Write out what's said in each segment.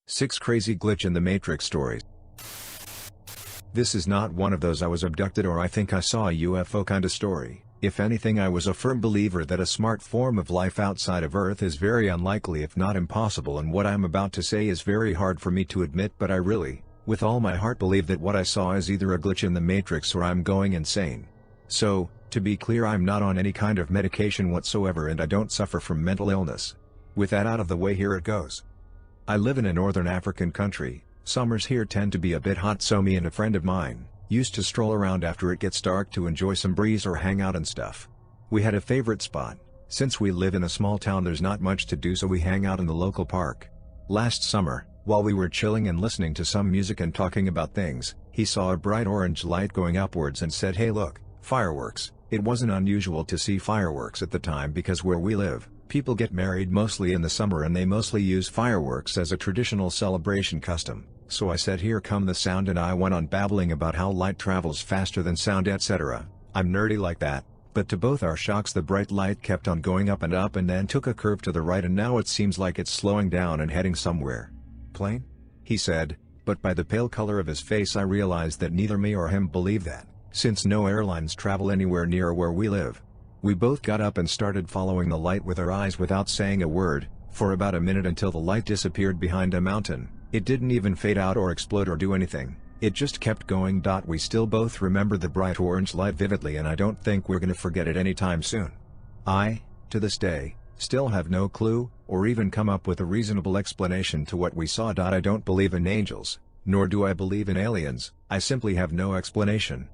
6 Crazy Glitch in the Matrix Stories. This is not one of those I was abducted or I think I saw a UFO kinda story. If anything, I was a firm believer that a smart form of life outside of Earth is very unlikely if not impossible, and what I'm about to say is very hard for me to admit, but I really, with all my heart, believe that what I saw is either a glitch in the Matrix or I'm going insane. So, to be clear, I'm not on any kind of medication whatsoever and I don't suffer from mental illness. With that out of the way, here it goes. I live in a northern African country. Summers here tend to be a bit hot, so me and a friend of mine used to stroll around after it gets dark to enjoy some breeze or hang out and stuff. We had a favorite spot. Since we live in a small town, there's not much to do, so we hang out in the local park. Last summer, while we were chilling and listening to some music and talking about things, he saw a bright orange light going upwards and said, "Hey look, fireworks." It wasn't unusual to see fireworks at the time because where we live, people get married mostly in the summer and they mostly use fireworks as a traditional celebration custom. So I said, "Here come the sound," and I went on babbling about how light travels faster than sound, etc. I'm nerdy like that, but to both our shocks the bright light kept on going up and then took a curve to the right, and now it seems like it's slowing down and heading somewhere. "Plane?" he said, but by the pale color of his face I realized that neither me or him believed that, since no airlines travel anywhere near where we live. We both got up and started following the light with our eyes without saying a word, for about a minute, until the light disappeared behind a mountain. It didn't even fade out or explode or do anything, it just kept going. We still both remember the bright orange light vividly, and I don't think we're gonna forget it anytime soon. I, to this day, still have no clue, or even come up with a reasonable explanation to what we saw. I don't believe in angels, nor do I believe in aliens, I simply have no explanation.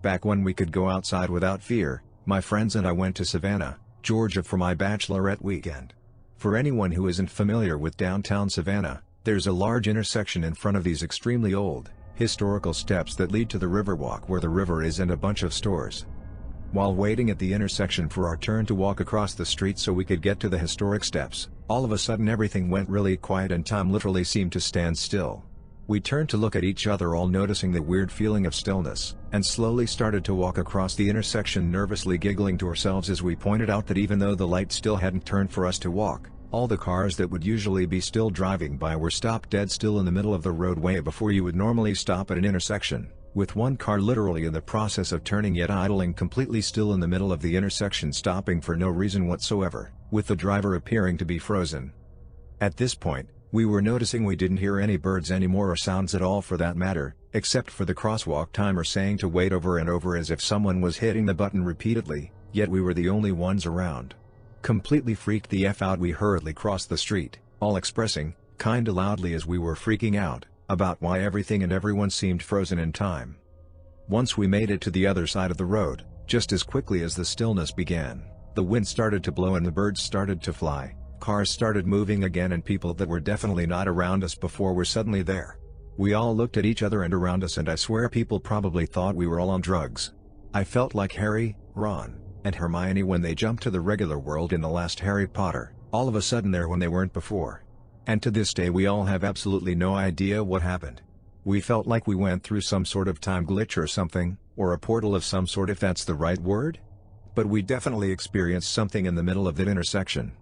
Back when we could go outside without fear, my friends and I went to Savannah, Georgia for my bachelorette weekend. For anyone who isn't familiar with downtown Savannah, there's a large intersection in front of these extremely old, historical steps that lead to the Riverwalk where the river is and a bunch of stores. While waiting at the intersection for our turn to walk across the street so we could get to the historic steps, all of a sudden everything went really quiet and time literally seemed to stand still. We turned to look at each other, all noticing the weird feeling of stillness, and slowly started to walk across the intersection, nervously giggling to ourselves as we pointed out that even though the light still hadn't turned for us to walk, all the cars that would usually be still driving by were stopped dead still in the middle of the roadway before you would normally stop at an intersection, with one car literally in the process of turning yet idling completely still in the middle of the intersection, stopping for no reason whatsoever, with the driver appearing to be frozen. At this point, we were noticing we didn't hear any birds anymore, or sounds at all for that matter, except for the crosswalk timer saying to wait over and over as if someone was hitting the button repeatedly, yet we were the only ones around. Completely freaked the F out, we hurriedly crossed the street, all expressing, kinda loudly as we were freaking out, about why everything and everyone seemed frozen in time. Once we made it to the other side of the road, just as quickly as the stillness began, the wind started to blow and the birds started to fly. Cars started moving again, and people that were definitely not around us before were suddenly there. We all looked at each other and around us, and I swear people probably thought we were all on drugs. I felt like Harry, Ron, and Hermione when they jumped to the regular world in the last Harry Potter, all of a sudden there when they weren't before. And to this day we all have absolutely no idea what happened. We felt like we went through some sort of time glitch or something, or a portal of some sort, if that's the right word. But we definitely experienced something in the middle of that intersection.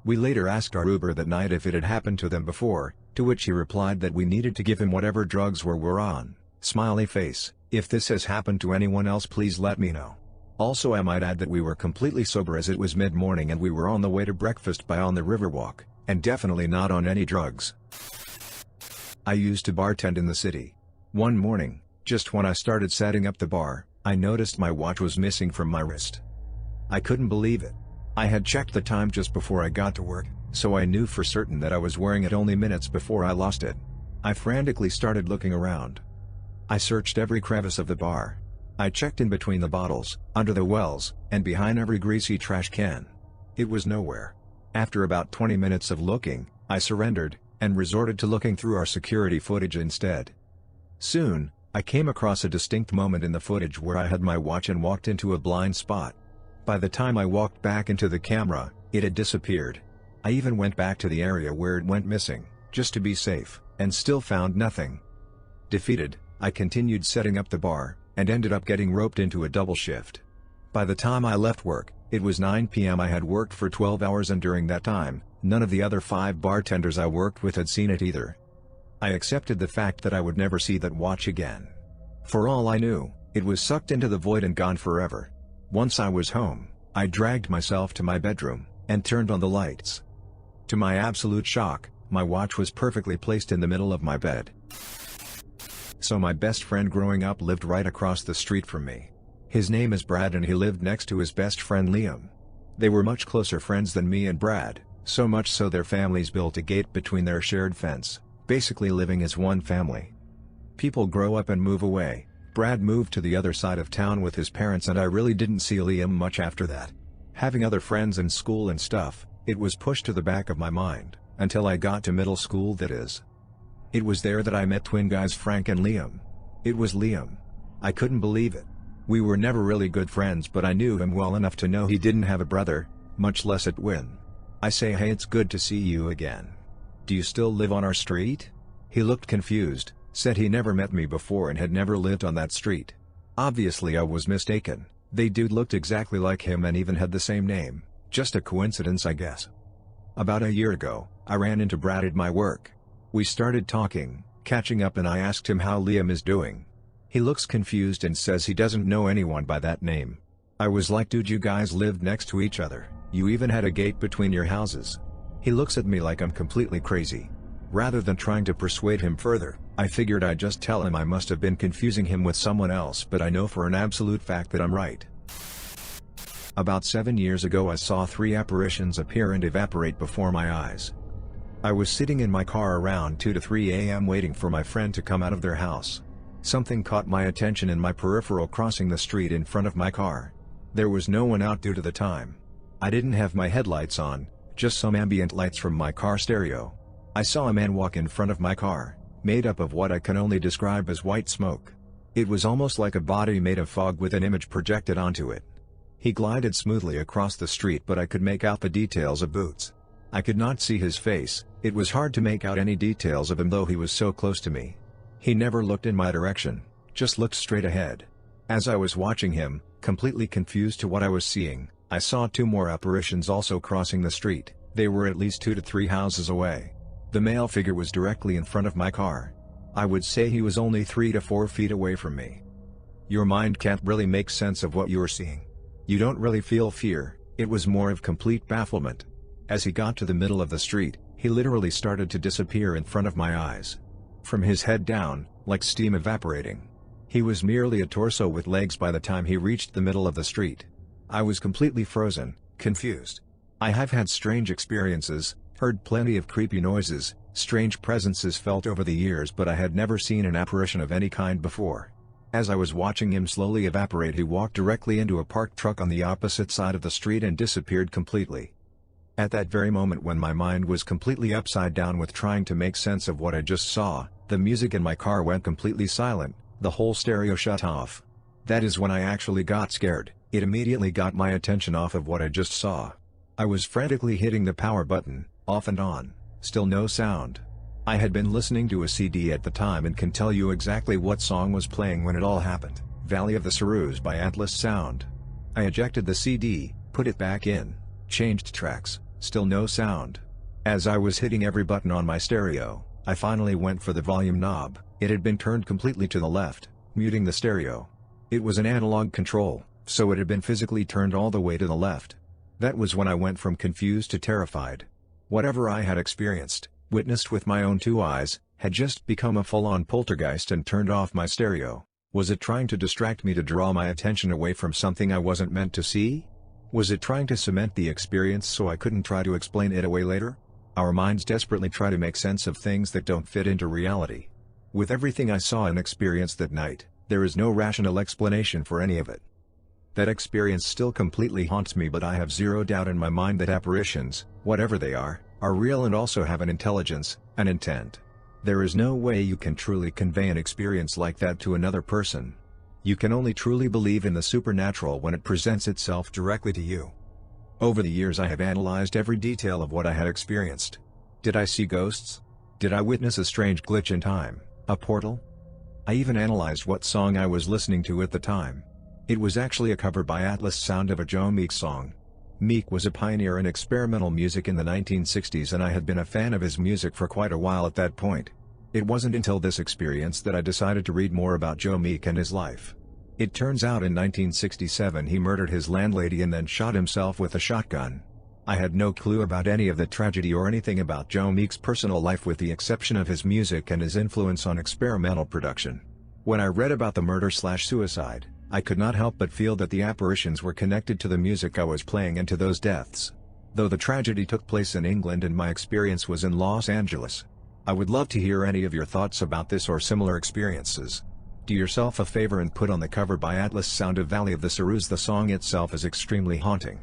We later asked our Uber that night if it had happened to them before, to which he replied that we needed to give him whatever drugs we're on. Smiley face, if this has happened to anyone else please let me know. Also, I might add that we were completely sober as it was mid-morning and we were on the way to breakfast on the Riverwalk, and definitely not on any drugs. I used to bartend in the city. One morning, just when I started setting up the bar, I noticed my watch was missing from my wrist. I couldn't believe it. I had checked the time just before I got to work, so I knew for certain that I was wearing it only minutes before I lost it. I frantically started looking around. I searched every crevice of the bar. I checked in between the bottles, under the wells, and behind every greasy trash can. It was nowhere. After about 20 minutes of looking, I surrendered, and resorted to looking through our security footage instead. Soon, I came across a distinct moment in the footage where I had my watch and walked into a blind spot. By the time I walked back into the camera, it had disappeared. I even went back to the area where it went missing, just to be safe, and still found nothing. Defeated, I continued setting up the bar, and ended up getting roped into a double shift. By the time I left work, it was 9 p.m. I had worked for 12 hours, and during that time, None of the other 5 bartenders I worked with had seen it either. I accepted the fact that I would never see that watch again. For all I knew, it was sucked into the void and gone forever. Once I was home, I dragged myself to my bedroom, and turned on the lights. To my absolute shock, my watch was perfectly placed in the middle of my bed. So my best friend growing up lived right across the street from me. His name is Brad and he lived next to his best friend Liam. They were much closer friends than me and Brad, so much so their families built a gate between their shared fence, basically living as one family. People grow up and move away. Brad moved to the other side of town with his parents and I really didn't see Liam much after that. Having other friends in school and stuff, it was pushed to the back of my mind, until I got to middle school that is. It was there that I met twin guys Frank and Liam. It was Liam. I couldn't believe it. We were never really good friends but I knew him well enough to know he didn't have a brother, much less a twin. I say, "Hey, it's good to see you again. Do you still live on our street?" He looked confused, said he never met me before and had never lived on that street. Obviously I was mistaken, they dude looked exactly like him and even had the same name, just a coincidence I guess. About a year ago, I ran into Brad at my work. We started talking, catching up and I asked him how Liam is doing. He looks confused and says he doesn't know anyone by that name. I was like, dude, you guys lived next to each other, you even had a gate between your houses. He looks at me like I'm completely crazy. Rather than trying to persuade him further, I figured I'd just tell him I must have been confusing him with someone else, but I know for an absolute fact that I'm right. About 7 years ago I saw 3 apparitions appear and evaporate before my eyes. I was sitting in my car around 2 to 3 a.m. waiting for my friend to come out of their house. Something caught my attention in my peripheral crossing the street in front of my car. There was no one out due to the time. I didn't have my headlights on, just some ambient lights from my car stereo. I saw a man walk in front of my car, made up of what I can only describe as white smoke. It was almost like a body made of fog with an image projected onto it. He glided smoothly across the street but I could make out the details of boots. I could not see his face, it was hard to make out any details of him though he was so close to me. He never looked in my direction, just looked straight ahead. As I was watching him, completely confused to what I was seeing, I saw 2 more apparitions also crossing the street. They were at least 2 to 3 houses away. The male figure was directly in front of my car. I would say he was only 3 to 4 feet away from me. Your mind can't really make sense of what you are seeing. You don't really feel fear, it was more of complete bafflement. As he got to the middle of the street, he literally started to disappear in front of my eyes. From his head down, like steam evaporating. He was merely a torso with legs by the time he reached the middle of the street. I was completely frozen, confused. I have had strange experiences, heard plenty of creepy noises, strange presences felt over the years, but I had never seen an apparition of any kind before. As I was watching him slowly evaporate, he walked directly into a parked truck on the opposite side of the street and disappeared completely. At that very moment when my mind was completely upside down with trying to make sense of what I just saw, the music in my car went completely silent, the whole stereo shut off. That is when I actually got scared. It immediately got my attention off of what I just saw. I was frantically hitting the power button, off and on, still no sound. I had been listening to a CD at the time and can tell you exactly what song was playing when it all happened, Valley of the Sarus by Atlas Sound. I ejected the CD, put it back in, changed tracks, still no sound. As I was hitting every button on my stereo, I finally went for the volume knob. It had been turned completely to the left, muting the stereo. It was an analog control, so it had been physically turned all the way to the left. That was when I went from confused to terrified. Whatever I had experienced, witnessed with my own 2 eyes, had just become a full-on poltergeist and turned off my stereo. Was it trying to distract me to draw my attention away from something I wasn't meant to see? Was it trying to cement the experience so I couldn't try to explain it away later? Our minds desperately try to make sense of things that don't fit into reality. With everything I saw and experienced that night, there is no rational explanation for any of it. That experience still completely haunts me, but I have zero doubt in my mind that apparitions, whatever they are real and also have an intelligence, an intent. There is no way you can truly convey an experience like that to another person. You can only truly believe in the supernatural when it presents itself directly to you. Over the years I have analyzed every detail of what I had experienced. Did I see ghosts? Did I witness a strange glitch in time, a portal? I even analyzed what song I was listening to at the time. It was actually a cover by Atlas Sound of a Joe Meek song. Meek was a pioneer in experimental music in the 1960s, and I had been a fan of his music for quite a while at that point. It wasn't until this experience that I decided to read more about Joe Meek and his life. It turns out in 1967 he murdered his landlady and then shot himself with a shotgun. I had no clue about any of the tragedy or anything about Joe Meek's personal life with the exception of his music and his influence on experimental production. When I read about the murder/suicide, I could not help but feel that the apparitions were connected to the music I was playing and to those deaths. Though the tragedy took place in England and my experience was in Los Angeles. I would love to hear any of your thoughts about this or similar experiences. Do yourself a favor and put on the cover by Atlas Sound of Valley of the Sarus. The song itself is extremely haunting.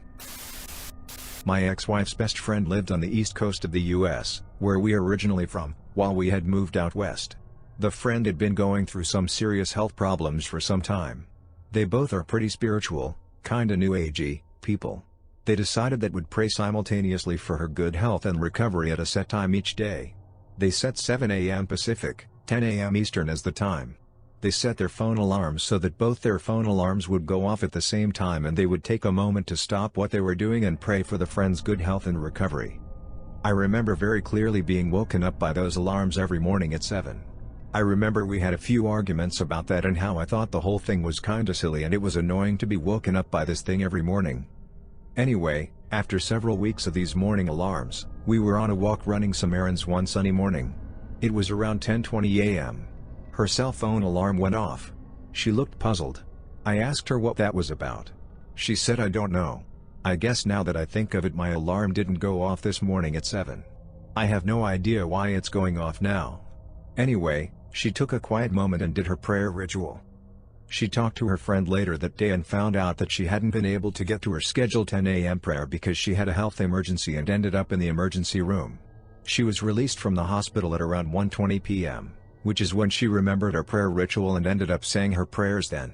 My ex-wife's best friend lived on the east coast of the US, where we are originally from, while we had moved out west. The friend had been going through some serious health problems for some time. They both are pretty spiritual, kinda new agey people. They decided that would pray simultaneously for her good health and recovery at a set time each day. They set 7 a.m. Pacific, 10 a.m. Eastern as the time. They set their phone alarms so that both their phone alarms would go off at the same time and they would take a moment to stop what they were doing and pray for the friend's good health and recovery. I remember very clearly being woken up by those alarms every morning at 7. I remember we had a few arguments about that and how I thought the whole thing was kinda silly and it was annoying to be woken up by this thing every morning. Anyway, after several weeks of these morning alarms, we were on a walk running some errands one sunny morning. It was around 10:20 a.m. Her cell phone alarm went off. She looked puzzled. I asked her what that was about. She said, "I don't know. I guess now that I think of it, my alarm didn't go off this morning at 7. I have no idea why it's going off now." Anyway, she took a quiet moment and did her prayer ritual. She talked to her friend later that day and found out that she hadn't been able to get to her scheduled 10 a.m. prayer because she had a health emergency and ended up in the emergency room. She was released from the hospital at around 1:20 p.m., which is when she remembered her prayer ritual and ended up saying her prayers then.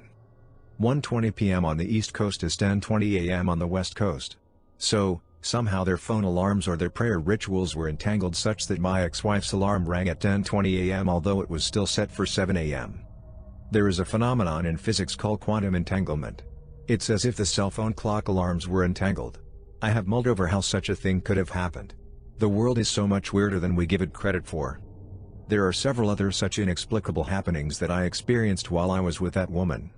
1:20 p.m. on the East Coast is 10:20 a.m. on the West Coast. So, somehow their phone alarms or their prayer rituals were entangled such that my ex-wife's alarm rang at 10:20 a.m. although it was still set for 7 a.m. There is a phenomenon in physics called quantum entanglement. It's as if the cell phone clock alarms were entangled. I have mulled over how such a thing could have happened. The world is so much weirder than we give it credit for. There are several other such inexplicable happenings that I experienced while I was with that woman.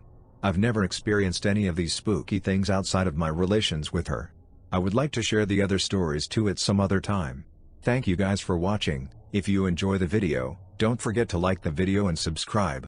I've never experienced any of these spooky things outside of my relations with her. I would like to share the other stories too at some other time. Thank you guys for watching. If you enjoy the video, don't forget to like the video and subscribe.